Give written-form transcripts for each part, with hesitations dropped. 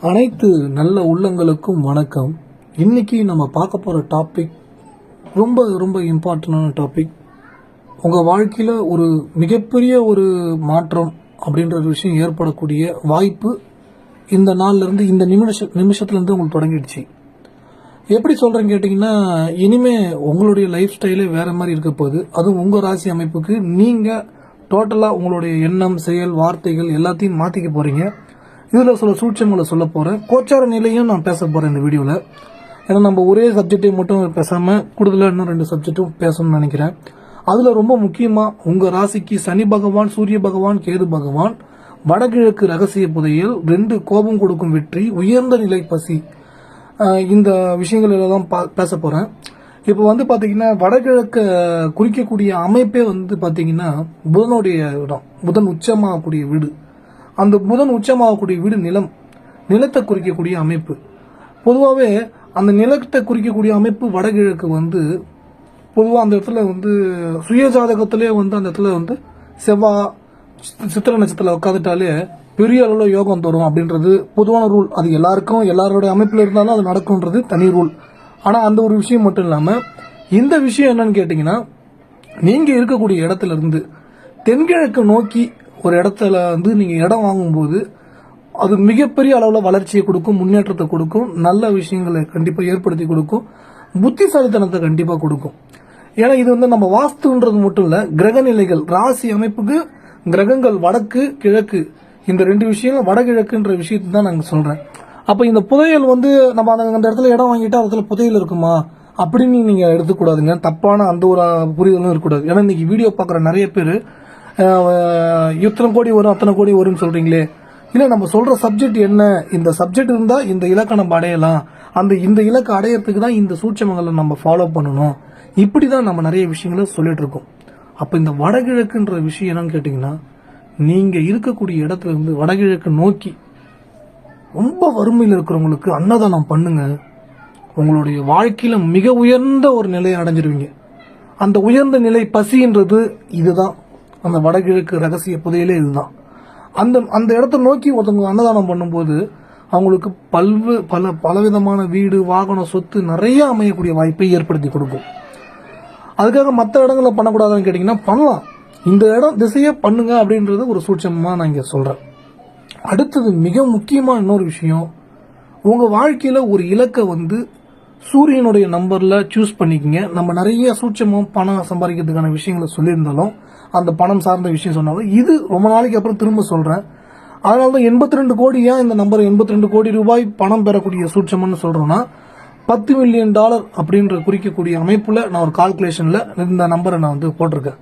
அனைத்து நல்ல உள்ளங்களுக்கும் வணக்கம். இன்னைக்கு நம்ம பார்க்க போகிற டாபிக் ரொம்ப ரொம்ப இம்பார்ட்டண்டான டாபிக். உங்கள் வாழ்க்கையில் ஒரு மிகப்பெரிய ஒரு மாற்றம் அப்படின்ற ஒரு விஷயம் ஏற்படக்கூடிய வாய்ப்பு இந்த நாள்லேருந்து இந்த நிமிஷத்துலேருந்து உங்களுக்கு தொடங்கிடுச்சு. எப்படி சொல்கிறேன்னு கேட்டிங்கன்னா, இனிமே உங்களுடைய லைஃப் ஸ்டைலே வேறு மாதிரி இருக்க போகுது. அதுவும் உங்கள் ராசி அமைப்புக்கு நீங்கள் டோட்டலாக உங்களுடைய எண்ணம், செயல், வார்த்தைகள் எல்லாத்தையும் மாற்றிக்க போகிறீங்க. இதில் சில சூட்சங்களை சொல்ல போகிறேன். கோச்சார நிலையும் நான் பேச போகிறேன் இந்த வீடியோவில். ஏன்னா நம்ம ஒரே சப்ஜெக்டை மட்டும் பேசாமல் கூடுதலாக இன்னும் 2 சப்ஜெக்டும் பேசணும்னு நினைக்கிறேன். அதில் ரொம்ப முக்கியமாக உங்கள் ராசிக்கு சனி பகவான், சூரிய பகவான், கேது பகவான், வடகிழக்கு ரகசிய புதையல், 2 கோபம் கொடுக்கும் வெற்றி, உயர்ந்த நிலை பசி, இந்த விஷயங்கள் தான் பேச போகிறேன். இப்போ பார்த்தீங்கன்னா வடகிழக்க குறிக்கக்கூடிய அமைப்பே பார்த்தீங்கன்னா புதனுடைய இடம். புதன் உச்சமாகக்கூடிய வீடு. அந்த புதன் உச்சமாகக்கூடிய வீடு நிலத்தை குறிக்கக்கூடிய அமைப்பு. பொதுவாகவே அந்த நிலத்தை குறிக்கக்கூடிய அமைப்பு வடகிழக்கு பொதுவாக அந்த இடத்துல சுய ஜாதகத்திலே அந்த இடத்துல செவ்வாய் சித்திரை நட்சத்திரத்தில் உட்காந்துட்டாலே பெரிய அளவில் யோகம் தரும் அப்படின்றது பொதுவான ரூல். அது எல்லாருக்கும் எல்லாரோட அமைப்பில் இருந்தாலும் அது நடக்கும்ன்றது தனி ரூல். ஆனால் அந்த ஒரு விஷயம் மட்டும் இல்லாமல் இந்த விஷயம் என்னன்னு கேட்டிங்கன்னா, நீங்கள் இருக்கக்கூடிய இடத்துல இருந்து தென்கிழக்கு நோக்கி ஒரு இடத்துல நீங்கள் இடம் வாங்கும்போது அது மிகப்பெரிய அளவில் வளர்ச்சியை கொடுக்கும், முன்னேற்றத்தை கொடுக்கும், நல்ல விஷயங்களை கண்டிப்பாக ஏற்படுத்தி கொடுக்கும், புத்திசாலித்தனத்தை கண்டிப்பாக கொடுக்கும். ஏன்னா இது நம்ம வாஸ்துன்றது மட்டும் இல்லை, கிரக நிலைகள், ராசி அமைப்புக்கு கிரகங்கள் வடக்கு கிழக்கு இந்த 2 விஷயங்கள் வடகிழக்குன்ற விஷயத்தை தான் நாங்கள் சொல்கிறேன். அப்போ இந்த புதையல் நம்ம அந்த இடத்துல இடம் வாங்கிட்டா அந்த இடத்துல புதையல் இருக்குமா அப்படின்னு நீங்கள் எடுத்துக்கூடாதுங்க. தப்பான அந்த ஒரு புரிதலும் இருக்கக்கூடாது. ஏன்னா இன்னைக்கு வீடியோ பார்க்குற நிறைய பேர் இத்தனை கோடி வரும் அத்தனை கோடி வரும்னு சொல்றீங்களே. இல்லை, நம்ம சொல்ற சப்ஜெக்ட் என்ன, இந்த சப்ஜெக்ட் இருந்தால் இந்த இலக்கை நம்ம அடையலாம், இந்த இலக்கை அடையறதுக்கு தான் இந்த சூட்சமங்களை நம்ம ஃபாலோ பண்ணணும். இப்படி தான் நம்ம நிறைய விஷயங்களை சொல்லிட்டு இருக்கோம். அப்போ இந்த வடகிழக்குன்ற விஷயம் என்னன்னு கேட்டிங்கன்னா, நீங்கள் இருக்கக்கூடிய இடத்துல இருந்து வடகிழக்கு நோக்கி ரொம்ப வறுமையில் இருக்கிறவங்களுக்கு அன்னதானம் பண்ணுங்க. உங்களுடைய வாழ்க்கையில மிக உயர்ந்த ஒரு நிலையை அடைஞ்சிருவீங்க. அந்த உயர்ந்த நிலை பசின்றது இதுதான். அந்த வடகிழக்கு ரகசிய புதையலே இதுதான். அந்த இடத்த நோக்கி ஒருத்தவங்க அன்னதானம் பண்ணும்போது அவங்களுக்கு பலவிதமான வீடு, வாகனம், சொத்து நிறைய அமையக்கூடிய வாய்ப்பை ஏற்படுத்தி கொடுக்கும். அதுக்காக மற்ற இடங்களில் பண்ணக்கூடாதுன்னு கேட்டிங்கன்னா பண்ணலாம். இந்த இடம் திசையே பண்ணுங்க அப்படின்றது ஒரு சூட்சமாக நான் இங்கே சொல்கிறேன். அடுத்தது மிக முக்கியமான இன்னொரு விஷயம், உங்கள் வாழ்க்கையில் ஒரு இலக்கை சூரியனுடைய நம்பரில் சூஸ் பண்ணிக்கங்க. நம்ம நிறைய சூட்சமும் பணம் சம்பாதிக்கிறதுக்கான விஷயங்களை சொல்லியிருந்தாலும், அந்த பணம் சார்ந்த விஷயம் சொன்னாலும், இது ரொம்ப நாளைக்கு அப்புறம் திரும்ப சொல்கிறேன். அதனால தான் 82 கோடியா இந்த நம்பர் 82 கோடி ரூபாய் பணம் பெறக்கூடிய சூட்சம்னு சொல்கிறோன்னா, $10 மில்லியன் அப்படின்ற குறிக்கக்கூடிய அமைப்பில் நான் ஒரு கால்குலேஷனில் இந்த நம்பரை நான் போட்டிருக்கேன்.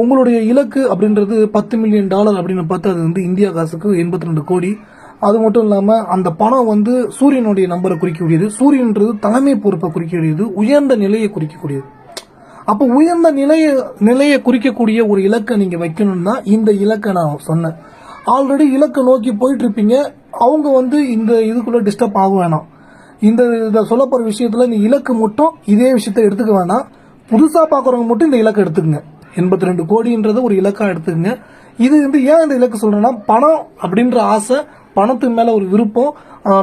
உங்களுடைய இலக்கு அப்படின்றது $10 மில்லியன் அப்படின்னு பார்த்து அது இந்தியா காசுக்கு 82 கோடி. அது மட்டும் இல்லாமல் அந்த பணம் சூரியனுடைய நம்பரை குறிக்கக்கூடியது. சூரியன்றது தலைமை பொறுப்பை குறிக்கக்கூடியது, உயர்ந்த நிலையை குறிக்கக்கூடியது. அப்போ உயர்ந்த நிலையை குறிக்கக்கூடிய ஒரு இலக்கை நீங்க வைக்கணும்னா இந்த இலக்கை நான் சொன்னேன். ஆல்ரெடி இலக்கை நோக்கி போயிட்டு இருப்பீங்க. அவங்க இந்த இதுக்குள்ள டிஸ்டர்ப் ஆக வேணாம். இதை சொல்ல போற விஷயத்துல நீ இலக்கு மட்டும் இதே விஷயத்த எடுத்துக்க வேணாம். புதுசா பாக்குறவங்க மட்டும் இந்த இலக்கை எடுத்துக்கங்க. 82 கோடின்றது ஒரு இலக்கா எடுத்துக்கங்க. இது ஏன் இந்த இலக்கு சொல்றேன்னா, பணம் அப்படின்ற ஆசை, பணத்துக்கு மேல ஒரு விருப்பம்,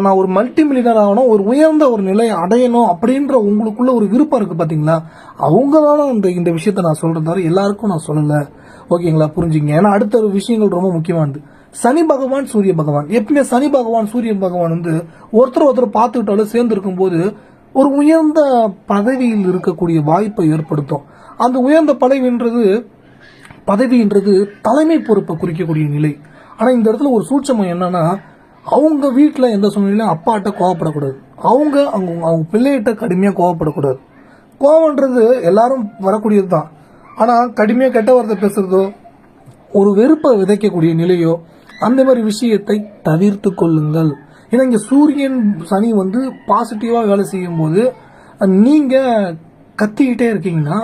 நான் ஒரு மல்டி மில்லியனர் ஆகணும், ஒரு உயர்ந்த ஒரு நிலையை அடையணும் அப்படின்ற உங்களுக்குள்ள ஒரு விருப்பம் இருக்கு பாத்தீங்களா, அவங்களால இந்த விஷயத்த நான் சொல்றேன், தவிர எல்லாருக்கும் நான் சொல்லல. ஓகேங்களா, புரிஞ்சுங்க. ஏன்னா அடுத்த ஒரு விஷயங்கள் ரொம்ப முக்கியமானது. சனி பகவான், சூரிய பகவான். எப்பவுமே சனி பகவான், சூரிய பகவான் ஒருத்தர் பார்த்துக்கிட்டாலும் சேர்ந்து இருக்கும் போது ஒரு உயர்ந்த பதவியில் இருக்கக்கூடிய வாய்ப்பை ஏற்படுத்தும். அந்த உயர்ந்த பதவின்றது தலைமை பொறுப்பை குறிக்கக்கூடிய நிலை. ஆனா இந்த இடத்துல ஒரு சூட்சமம் என்னன்னா, அவங்க வீட்டில் எந்த சூழ்நிலையும் அப்பாட்ட கோவப்படக்கூடாது. அவங்க பிள்ளைகிட்ட கடுமையா கோவப்படக்கூடாது. கோவம்ன்றது எல்லாரும் வரக்கூடியது தான். ஆனா கடுமையா கெட்ட வார்த்தை பேசுறதோ, ஒரு வெறுப்பை விதைக்கக்கூடிய நிலையோ, அந்த மாதிரி விஷயத்தை தவிர்த்து கொள்ளுங்கள். ஏன்னா இங்க சூரியன் சனி பாசிட்டிவா வேலை செய்யும் போது நீங்க கத்திக்கிட்டே இருக்கீங்கன்னா,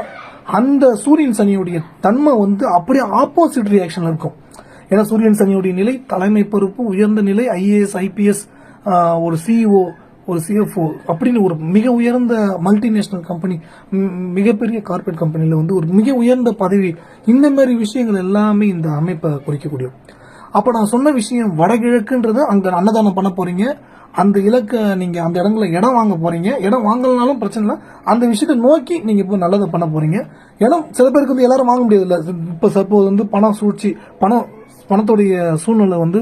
அந்த சூரியன் சனியுடைய தன்மை அப்படியே ஆப்போசிட் ரியாக்ஷன் இருக்கும். ஏன்னா சூரியன் சனியுடைய நிலை தலைமை பொறுப்பு, உயர்ந்த நிலை, IAS IPS, ஒரு CEO, ஒரு CFO அப்படின்னு ஒரு மிக உயர்ந்த மல்டிநேஷனல் கம்பெனி, மிகப்பெரிய கார்பரேட் கம்பெனியில் ஒரு மிக உயர்ந்த பதவி, இந்த மாதிரி விஷயங்கள் எல்லாமே இந்த அமைப்பை குறிக்கக்கூடிய. அப்ப நான் சொன்ன விஷயம் வடகிழக்குன்றது அங்க அன்னதானம் பண்ண போறீங்க. அந்த இலக்கை நீங்க அந்த இடத்துல இடம் வாங்க போறீங்க. இடம் வாங்கலனாலும் பிரச்சனை இல்லை, அந்த விஷயத்தை நோக்கி நீங்க இப்போ நல்லதை பண்ண போறீங்க. இடம் சில பேருக்கு வந்து எல்லாரும் வாங்க முடியாது இல்லை. இப்போ சப்போஸ் வந்து பணம் சூழ்ச்சி, பணத்துடைய சூழ்நிலை வந்து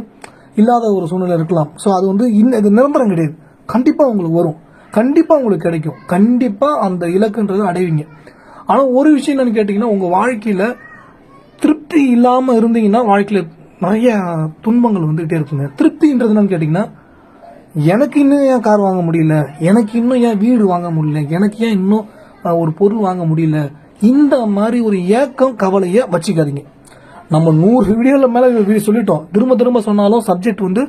இல்லாத ஒரு சூழ்நிலை இருக்கலாம். ஸோ அது வந்து இது நிரந்தரம் கிடையாது. கண்டிப்பா உங்களுக்கு வரும், கண்டிப்பா உங்களுக்கு கிடைக்கும், கண்டிப்பா அந்த இலக்குன்றது அடைவீங்க. ஆனா ஒரு விஷயம் என்னன்னு கேட்டீங்கன்னா, உங்க வாழ்க்கையில திருப்தி இல்லாம இருந்தீங்கன்னா வாழ்க்கையில நிறைய துன்பங்கள் வந்துகிட்டே இருக்குங்க. திருப்தின்றது என்னன்னு கேட்டீங்கன்னா, எனக்கு இன்னும் ஏன் கார் வாங்க முடியல, எனக்கு இன்னும் ஏன் வீடு வாங்க முடியல, எனக்கு ஏன் இன்னும் ஒரு பொருள் வாங்க முடியல, இந்த மாதிரி ஒரு ஏக்கம் கவலைய வச்சுக்காதீங்க. நம்ம 100 வீடியோல மேல சொல்லிட்டோம். திரும்ப திரும்ப சொன்னாலும் சப்ஜெக்ட் வந்து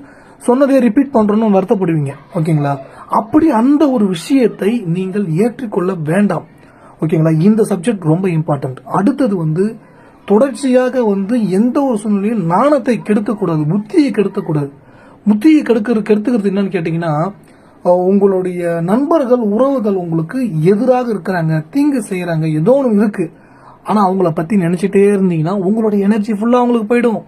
சொன்னதே ரிப்பீட் பண்றோம்னு வருத்தப்படுவீங்க. ஓகேங்களா? அப்படி அந்த ஒரு விஷயத்தை நீங்கள் ஏற்றுக்கொள்ள வேண்டாம். ஓகேங்களா? இந்த சப்ஜெக்ட் ரொம்ப இம்பார்ட்டன்ட். அடுத்தது வந்து தொடர்ச்சியாக வந்து எந்த ஒரு சூழ்நிலையும் நாணத்தை கெடுக்கக்கூடாது, புத்தியை கெடுக்கக்கூடாது. புத்தியை கெடுத்துக்கிறது என்னன்னு கேட்டீங்கன்னா, உங்களுடைய நண்பர்கள் உறவுகள் உங்களுக்கு எதிராக இருக்கிறாங்க, தீங்கு செய்யறாங்க, ஏதோ ஒன்று இருக்கு. ஆனா அவங்கள பத்தி நினைச்சிட்டே இருந்தீங்கன்னா உங்களுடைய எனர்ஜி ஃபுல்லா அவங்களுக்கு போயிடும்,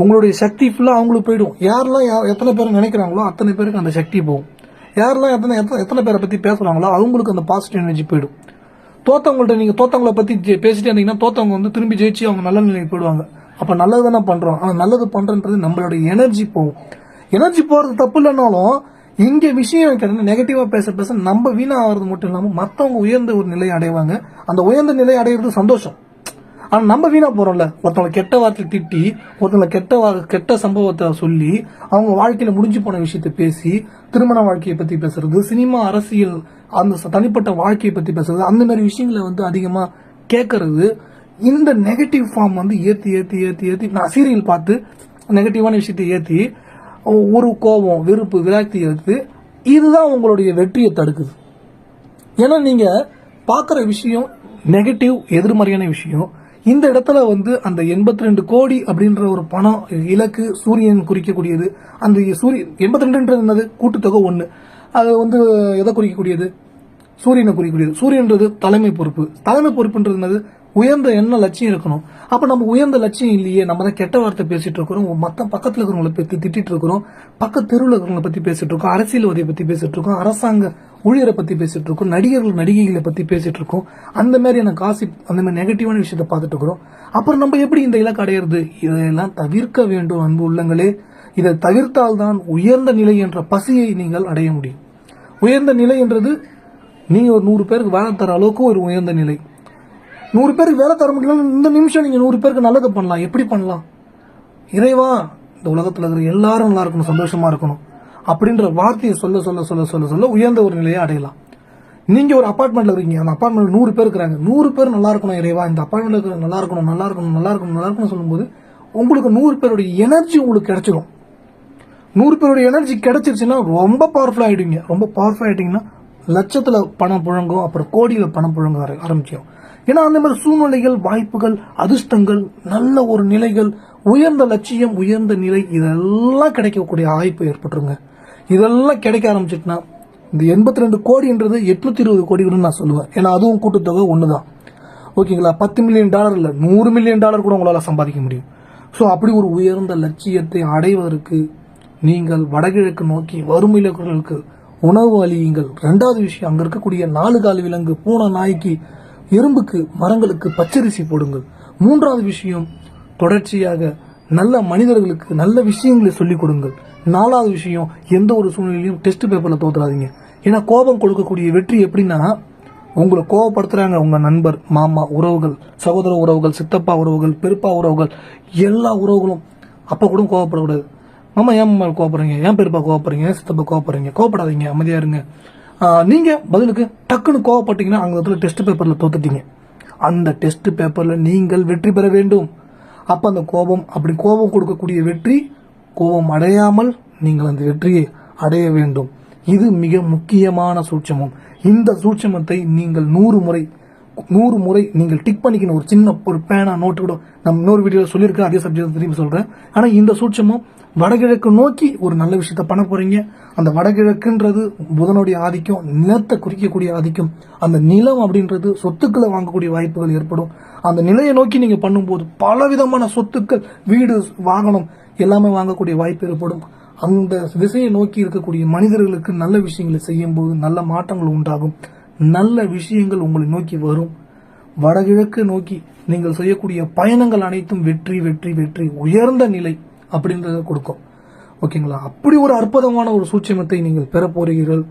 உங்களுடைய சக்தி ஃபுல்லா அவங்களுக்கு போயிடும். யாரெல்லாம் எத்தனை பேர் நினைக்கிறாங்களோ அத்தனை பேருக்கு அந்த சக்தி போகும். யாரெல்லாம் எத்தனை பேரை பத்தி பேசுறாங்களோ அவங்களுக்கு அந்த பாசிட்டிவ் எனர்ஜி போயிடும். தோத்தவங்கள்ட்ட நீங்க தோத்தவங்களை பத்தி பேசிட்டே இருந்தீங்கன்னா தோத்தவங்க வந்து திரும்பி ஜெயிச்சு அவங்க நல்ல நிலைக்கு போயிடுவாங்க. அப்ப நல்லது தானே பண்றோம், ஆனா நல்லது பண்றன்றது நம்மளுடைய எனர்ஜி போகும். எனர்ஜி போறது தப்பு இல்லைனாலும் இங்க விஷயம் நெகட்டிவா பேச நம்ம வீணா ஆகிறது மட்டும் இல்லாம மத்தவங்க உயர்ந்த ஒரு நிலையை அடைவாங்க. அந்த உயர்ந்த நிலை அடையிறது சந்தோஷம். ஆனா நம்ம வீணா போறோம்ல. ஒருத்தவங்களை கெட்ட வார்த்தை திட்டி, ஒருத்தவங்களை கெட்ட சம்பவத்தை சொல்லி, அவங்க வாழ்க்கையில முடிஞ்சு போன விஷயத்தை பேசி, திருமண வாழ்க்கையை பத்தி பேசுறது, சினிமா, அரசியல், அந்த தனிப்பட்ட வாழ்க்கையை பத்தி பேசுறது, அந்த மாதிரி விஷயங்களை வந்து அதிகமா கேட்கறது, இந்த நெகட்டிவ் ஃபார்ம் வந்து ஏத்தி நான் சீரியல் பார்த்து நெகட்டிவான விஷயத்தை ஏத்தி ஒரு கோபம், வெறுப்பு, விரக்தி எடுத்து, இதுதான் உங்களுடைய வெற்றியை தடுக்குது. ஏன்னா நீங்க பாக்குற விஷயம் நெகட்டிவ், எதிர்மறையான விஷயம். இந்த இடத்துல வந்து அந்த 82 கோடி அப்படின்ற ஒரு பணம் இலக்கு சூரியன் குறிக்கக்கூடியது. அந்த சூரியன் 82ன்றது என்னது? கூட்டுத்தொகை 1. அது வந்து எதை குறிக்கக்கூடியது? சூரியனை குறிக்கக்கூடியது. சூரியன்றது தலைமை பொறுப்பு. தலைமை பொறுப்புன்றது என்னது? உயர்ந்த என்ன லட்சியம் இருக்கணும். அப்ப நம்ம உயர்ந்த லட்சியம் இல்லையே, நம்ம தான் கெட்ட வார்த்தை பேசிட்டு இருக்கிறோம், மத்த பக்கத்துல இருக்கிறவங்களை பத்தி திட்டிட்டு இருக்கிறோம், பக்கத்து தெருவில் இருக்கிறவங்களை பத்தி பேசிட்டு இருக்கோம், அரசியல்வாதியை பத்தி பேசிட்டு இருக்கோம், அரசாங்க ஊழியரை பத்தி பேசிட்டு இருக்கோம், நடிகர்கள் நடிகைகளை பத்தி பேசிட்டு இருக்கோம், அந்த மாதிரியான காசிப், அந்த மாதிரி நெகட்டிவான விஷயத்த பார்த்துட்டு இருக்கிறோம். அப்புறம் நம்ம எப்படி இந்த இலக்கு அடையிறது? இதெல்லாம் தவிர்க்க வேண்டும் அன்பு உள்ளங்களே. இதை தவிர்த்தால்தான் உயர்ந்த நிலை என்ற பசியை நீங்கள் அடைய முடியும். உயர்ந்த நிலை என்றது நீங்க ஒரு 100 பேருக்கு வேலை தர அளவுக்கு ஒரு உயர்ந்த நிலை. 100 பேருக்கு வேலை தர முடியல, இந்த நிமிஷம் நீங்க 100 பேருக்கு நல்லது பண்ணலாம். எப்படி பண்ணலாம்? இறைவா, இந்த உலகத்துல இருக்கிற எல்லாரும் நல்லா இருக்கணும், சந்தோஷமா இருக்கணும் அப்படின்ற வார்த்தையை சொல்ல சொல்ல சொல்ல சொல்ல சொல்ல உயர்ந்த ஒரு நிலையை அடையலாம். நீங்க ஒரு அபார்ட்மெண்ட்ல இருக்கீங்க, அந்த அபார்ட்மெண்ட் 100 பேர் இருக்கிறாங்க, 100 பேர் நல்லா இருக்கணும். இறைவா, இந்த அபார்ட்மெண்ட்ல இருக்கிற நல்லா இருக்கணும், நல்லா இருக்கணும், நல்லா இருக்கணும், நல்லா இருக்கணும் சொல்லும்போது உங்களுக்கு 100 பேருடைய எனர்ஜி உங்களுக்கு கிடைச்சிடும். 100 பேருடைய எனர்ஜி கிடைச்சிருச்சுன்னா ரொம்ப பவர்ஃபுல் ஆயிடுவீங்க. ரொம்ப பவர்ஃபுல் ஆயிட்டீங்கன்னா லட்சத்துல பணம் புழங்கும், அப்புறம் கோடியில பணம் புழங்க ஆரம்பிக்கும். ஏன்னா அந்த மாதிரி சூழ்நிலைகள், வாய்ப்புகள், அதிர்ஷ்டங்கள், நல்ல ஒரு நிலைகள், உயர்ந்த லட்சியம், உயர்ந்த நிலை, இதெல்லாம் கிடைக்கக்கூடிய வாய்ப்பு ஏற்பட்டுருங்க. இதெல்லாம் கிடைக்க ஆரம்பிச்சிட்டுனா இந்த 82 கோடின்றது 820 கோடி கூட நான் சொல்லுவேன். ஏன்னா அதுவும் கூட்டுத்தொகை ஒண்ணுதான். ஓகேங்களா? $10 மில்லியன் இல்ல, $100 மில்லியன் கூட உங்களால சம்பாதிக்க முடியும். சோ அப்படி ஒரு உயர்ந்த லட்சியத்தை அடைவதற்கு நீங்கள் வடகிழக்கு நோக்கி வறுமையிலர்களுக்கு உணவு அளியுங்கள். 2வது விஷயம், அங்க இருக்கக்கூடிய 4 கால் விலங்கு, பூனை, நாய்க்கு, எறும்புக்கு, மரங்களுக்கு பச்சரிசி போடுங்கள். 3வது விஷயம், தொடர்ச்சியாக நல்ல மனிதர்களுக்கு நல்ல விஷயங்களை சொல்லிக் கொடுங்கள். 4வது விஷயம், எந்த ஒரு சூழ்நிலையும் டெஸ்ட் பேப்பர்ல தோத்துறாதீங்க. ஏன்னா கோபம் கொடுக்கக்கூடிய வெற்றி எப்படின்னா, உங்களை கோபப்படுத்துறாங்க உங்க நண்பர், மாமா, உறவுகள், சகோதர உறவுகள், சித்தப்பா உறவுகள், பெருப்பா உறவுகள், எல்லா உறவுகளும் அப்ப கூட கோவப்படக்கூடாது. மாமா ஏன் கோவப்படுறீங்க, ஏன் பெருப்பா கோவப்படுறீங்க, ஏன் சித்தப்பா கோவப்படுறீங்க, கோவப்படாதீங்க, அமைதியா இருங்க. நீங்க பதிலுக்கு டக்குன்னு கோவப்பட்டீங்கன்னா அந்த இடத்துல டெஸ்ட் பேப்பர்ல தோத்துட்டீங்க. அந்த டெஸ்ட் பேப்பர்ல நீங்கள் வெற்றி பெற வேண்டும். அப்ப அந்த கோபம், அப்படி கோபம் கொடுக்கக்கூடிய வெற்றி, கோபம் அடையாமல் நீங்கள் அந்த வெற்றியை அடைய வேண்டும். இது மிக முக்கியமான சூட்சமம். இந்த சூட்சமத்தை நீங்கள் 100 முறை 100 முறை நீங்கள் டிக் பண்ணிக்கணும். ஒரு சின்ன ஒரு பேனா நோட்டு கூட நம்ம இன்னொரு வீடியோவில் சொல்லியிருக்கேன், அதே சப்ஜெக்ட் திரும்பி சொல்கிறேன். ஆனால் இந்த சூட்சமும் வடகிழக்கு நோக்கி ஒரு நல்ல விஷயத்த பண்ண போறீங்க. அந்த வடகிழக்குன்றது புதனுடைய ஆதிக்கம், நிலத்தை குறிக்கக்கூடிய ஆதிக்கம். அந்த நிலம் அப்படின்றது சொத்துக்களை வாங்கக்கூடிய வாய்ப்புகள் ஏற்படும். அந்த நிலையை நோக்கி நீங்க பண்ணும்போது பலவிதமான சொத்துக்கள், வீடு, வாகனம் எல்லாமே வாங்கக்கூடிய வாய்ப்பு ஏற்படும். அந்த திசையை நோக்கி இருக்கக்கூடிய மனிதர்களுக்கு நல்ல விஷயங்களை செய்யும் போது நல்ல மாற்றங்கள் உண்டாகும். நல்ல விஷயங்கள் உங்களை நோக்கி வரும். வடகிழக்கு நோக்கி நீங்கள் செய்யக்கூடிய பயணங்கள் அனைத்தும் வெற்றி வெற்றி வெற்றி, உயர்ந்த நிலை அப்படின்றத கொடுக்கும். ஓகேங்களா? அப்படி ஒரு அற்புதமான ஒரு சூட்சமத்தை நீங்கள் பெற போகிறீர்கள்.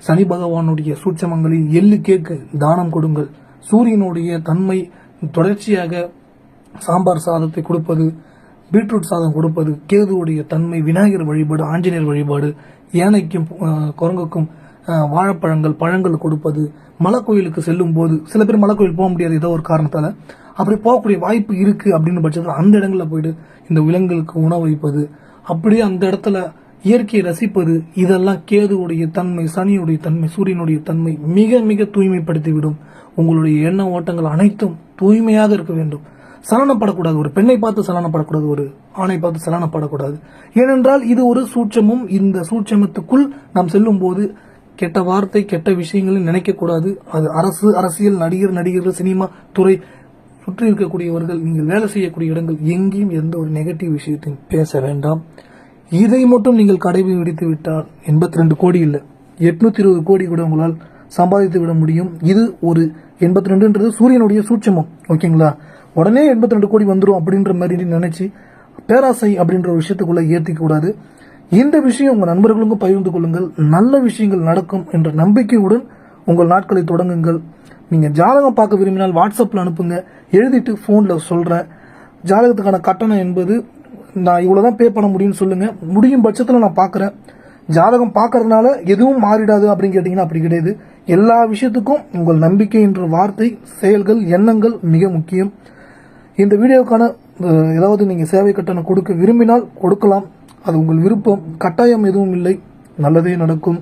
சனி பகவானுடைய சூட்சமங்களில் எள்ளு கேக்கு தானம் கொடுங்கள். சூரியனுடைய தன்மை தொடர்ச்சியாக சாம்பார் சாதத்தை கொடுப்பது, பீட்ரூட் சாதம் கொடுப்பது, கேதுவுடைய தன்மை விநாயகர் வழிபாடு, ஆஞ்சநேயர் வழிபாடு, யானைக்கும் குரங்குக்கும் வாழைப்பழங்கள், பழங்கள் கொடுப்பது, மலைக்கோயிலுக்கு செல்லும் போது சில பேர் மலைக்கோயில் போக முடியாது ஏதோ ஒரு காரணத்தால, அப்படி போகக்கூடிய வாய்ப்பு இருக்கு அப்படின்னு பட்சத்தில் அந்த இடங்களில் போயிட்டு இந்த விலங்குகளுக்கு உணவு வைப்பது, அப்படியே அந்த இடத்துல இயற்கையை ரசிப்பது, இதெல்லாம் கேதுவுடைய தன்மை, சனியுடைய தன்மை, சூரியனுடைய தன்மை மிக மிக தூய்மைப்படுத்திவிடும். உங்களுடைய எண்ண ஓட்டங்கள் அனைத்தும் தூய்மையாக இருக்க வேண்டும். சலனப்படக்கூடாது. ஒரு பெண்ணை பார்த்து சலனப்படக்கூடாது, ஒரு ஆணை பார்த்து சலனப்படக்கூடாது. ஏனென்றால் இது ஒரு சூட்சமும். இந்த சூட்சமத்துக்குள் நாம் செல்லும் போது கெட்ட வார்த்தை, கெட்ட விஷயங்களை நினைக்கக்கூடாது. அது அரசியல், நடிகர்கள், சினிமா துறை, சுற்றி இருக்கக்கூடியவர்கள், நீங்கள் வேலை செய்யக்கூடிய இடங்கள், எங்கேயும் எந்த ஒரு நெகட்டிவ் விஷயத்தையும் பேச வேண்டாம். இதை மட்டும் நீங்கள் கடைபிடித்து விட்டால் 82 கோடி இல்லை, 820 கோடி கூட உங்களால் சம்பாதித்து விட முடியும். இது ஒரு 82ன்றது சூரியனுடைய சூட்சமம். ஓகேங்களா? உடனே 82 கோடி வந்துடும் அப்படின்ற மாதிரி நினைச்சு பேராசை அப்படின்ற ஒரு விஷயத்துக்குள்ள ஏற்றிக்க கூடாது. இந்த விஷயம் உங்கள் நண்பர்களுக்கும் பகிர்ந்து கொள்ளுங்கள். நல்ல விஷயங்கள் நடக்கும் என்ற நம்பிக்கையுடன் உங்கள் நாட்களை தொடங்குங்கள். நீங்கள் ஜாதகம் பார்க்க விரும்பினால் வாட்ஸ்அப்பில் அனுப்புங்க, எழுதிட்டு ஃபோனில் சொல்கிறேன். ஜாதகத்துக்கான கட்டணம் என்பது நான் இவ்வளோதான் பே பண்ண முடியும்னு சொல்லுங்கள். முடியும் பட்சத்தில் நான் பார்க்குறேன். ஜாதகம் பார்க்கறதுனால எதுவும் மாறிடாது அப்படின்னு கேட்டிங்கன்னா அப்படி கிடையாது. எல்லா விஷயத்துக்கும் உங்கள் நம்பிக்கை என்ற வார்த்தை, செயல்கள், எண்ணங்கள் மிக முக்கியம். இந்த வீடியோக்கான ஏதாவது நீங்கள் சேவை கட்டணம் கொடுக்க விரும்பினால் கொடுக்கலாம். அது உங்கள் விருப்பம், கட்டாயம் எதுவும் இல்லை. நல்லதே நடக்கும்.